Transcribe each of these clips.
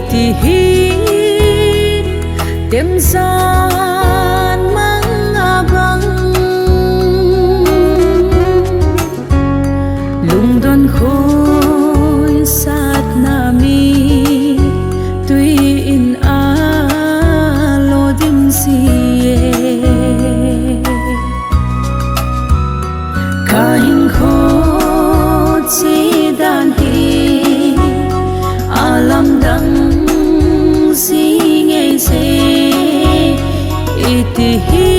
ti hi tem san mang abang lung don khôi sát nami tuy in a lo dim si ka hin kho chi dan hi alam dang si nghe se iti hi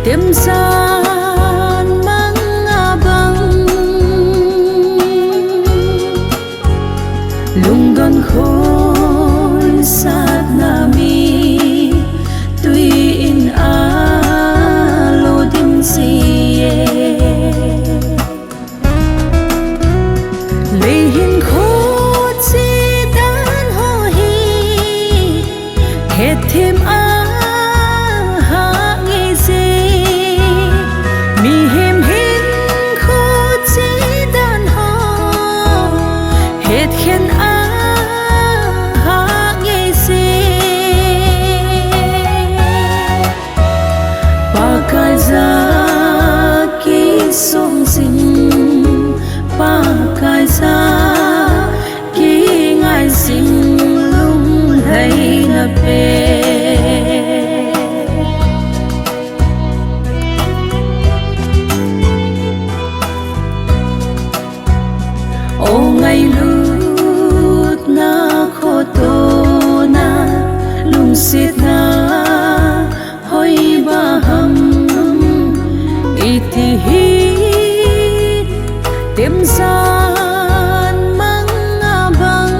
tem san mang abang lung don khôi sát nami tuy in a lo dim si lê hin khô chi dan ho hi het thêm a ha nghe se mi hem hin khô chi dan ho het khen a ha nghe se pa kai za ki song sing pa kai za ki ngai sing lung hay na pe ô ngày lút na kho to na lung sit na hoi ba ham iti hi tem san mang abang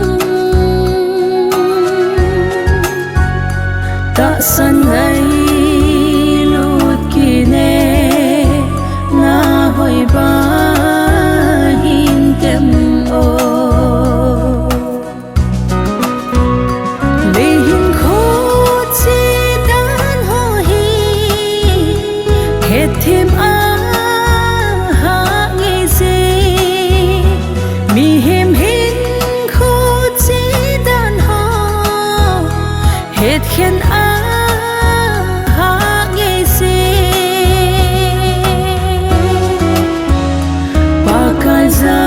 ta san nay lut ki ne na hoi ba hin tem o le hin kho chi dan ho hi het thêm a mi hem hin kho chi dan ho het khen a ha nghe se pa kai za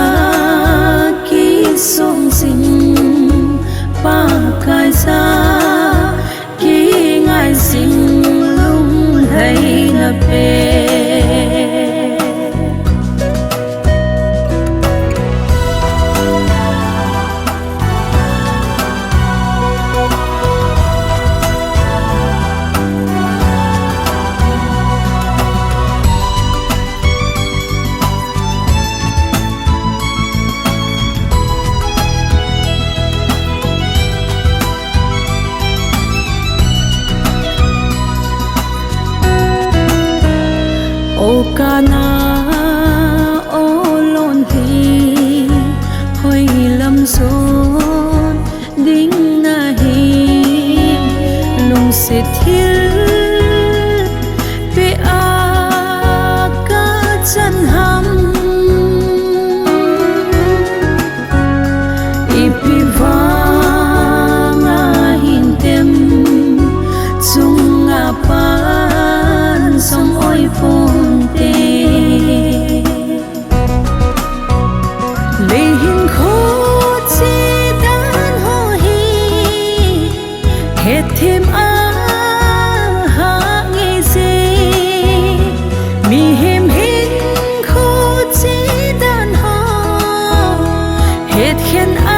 ki song sing pa kai za ki ngai sing lung hay na pe ô ca na ô lon thi hoi lam son ding na hi lung se thil pe a ka chan ham ipi vanga hin tem chung a pan som oi phun lê hin khô chi dan ho hi het thêm a ha nghe se mi hem hin khô chi dan ho het khen a